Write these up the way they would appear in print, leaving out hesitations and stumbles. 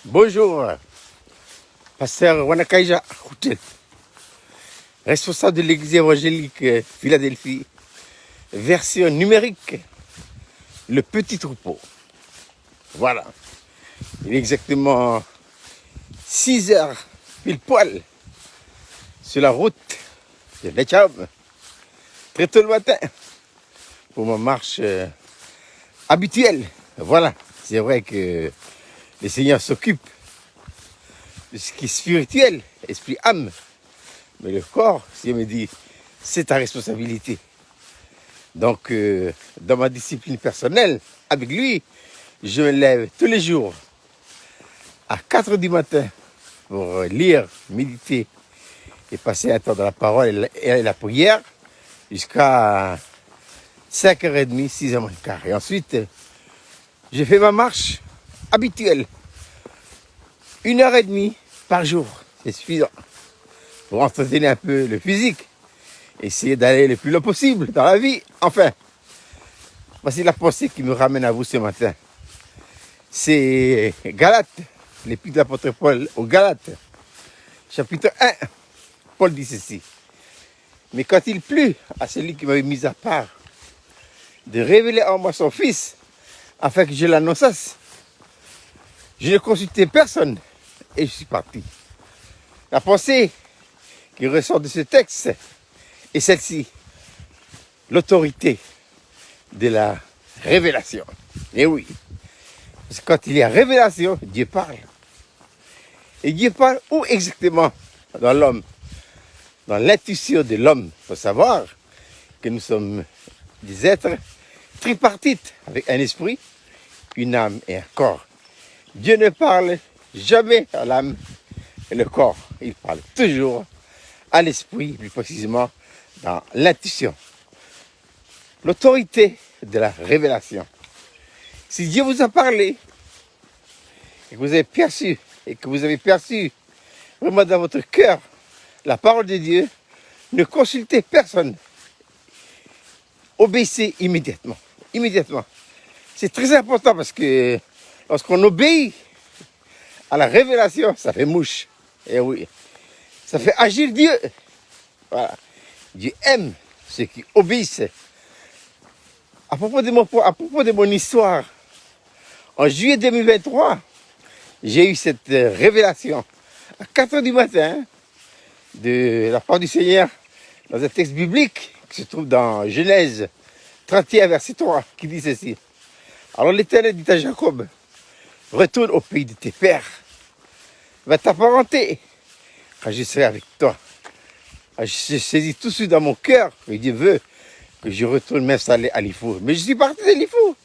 Bonjour, pasteur Wanakaija Houtel, responsable de l'église évangélique Philadelphie, version numérique, le petit troupeau. Voilà, il est exactement 6 heures pile poil sur la route de Lecham, très tôt le matin, pour ma marche habituelle. Voilà, c'est vrai que le Seigneur s'occupe de ce qui est spirituel, esprit, âme. Mais le corps, Dieu me dit, c'est ta responsabilité. Donc, dans ma discipline personnelle, avec lui, je me lève tous les jours à 4 heures du matin pour lire, méditer et passer un temps dans la parole et la prière jusqu'à 5h30, 6h15. Et ensuite, je fais ma marche habituelle. 1h30 par jour, c'est suffisant pour entretenir un peu le physique, essayer d'aller le plus loin possible dans la vie. Enfin, voici la pensée qui me ramène à vous ce matin. C'est Galates, l'épître de l'apôtre Paul aux Galates, chapitre 1. Paul dit ceci: mais quand il plut à celui qui m'avait mis à part de révéler en moi son Fils, afin que je l'annonçasse, je ne consultais personne et je suis parti. La pensée qui ressort de ce texte est celle-ci: l'autorité de la révélation. Et oui, parce que quand il y a révélation, Dieu parle. Et Dieu parle où exactement? Dans l'homme, dans l'intuition de l'homme. Il faut savoir que nous sommes des êtres tripartites, avec un esprit, une âme et un corps. Dieu ne parle jamais à l'âme et le corps. Il parle toujours à l'esprit, plus précisément dans l'intuition. L'autorité de la révélation. Si Dieu vous a parlé et que vous avez perçu vraiment dans votre cœur la parole de Dieu, ne consultez personne. Obéissez immédiatement. Immédiatement. C'est très important parce que lorsqu'on obéit à la révélation, ça fait mouche. Et oui, ça fait agir Dieu. Voilà. Dieu aime ceux qui obéissent. À propos de mon histoire, en juillet 2023, j'ai eu cette révélation à 4 heures du matin de la part du Seigneur dans un texte biblique qui se trouve dans Genèse 31, verset 3, qui dit ceci: alors l'Éternel dit à Jacob, retourne au pays de tes pères, va t'apparenter, quand je serai avec toi. Je saisis tout de suite dans mon cœur que Dieu veut que je retourne m'installer à Lifour. Mais je suis parti de Lifour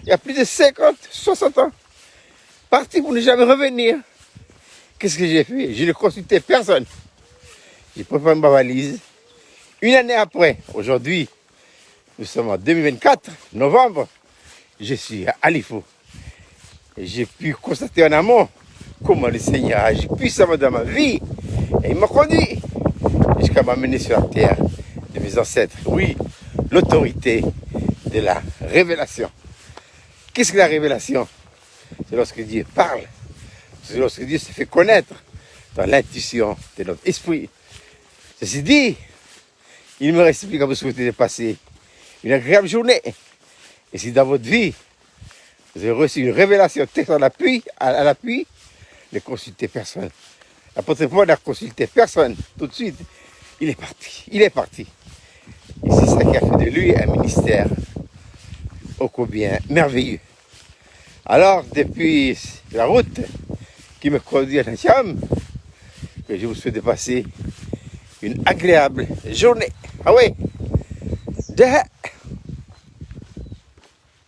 il y a plus de 50, 60 ans. Parti pour ne jamais revenir. Qu'est-ce que j'ai fait? Je ne consultais personne. J'ai préparé ma valise. Une année après, aujourd'hui, nous sommes en 2024, novembre, je suis à Lifour. Et j'ai pu constater en amont comment le Seigneur agit puissamment dans ma vie. Et il m'a conduit jusqu'à m'amener sur la terre de mes ancêtres. Oui, l'autorité de la révélation. Qu'est-ce que la révélation? C'est lorsque Dieu parle. C'est lorsque Dieu se fait connaître dans l'intuition de notre esprit. Ceci dit, il me reste plus qu'à vous souhaiter de passer une agréable journée. Et si dans votre vie, vous avez reçu une révélation texte à l'appui, ne consultez personne. L'apôtre Paul n'a consulté personne. Tout de suite, il est parti. Il est parti. Et c'est ça qui a fait de lui un ministère ô combien merveilleux. Alors, depuis la route qui me conduit à Lecham, que je vous souhaite de passer une agréable journée. Ah oui,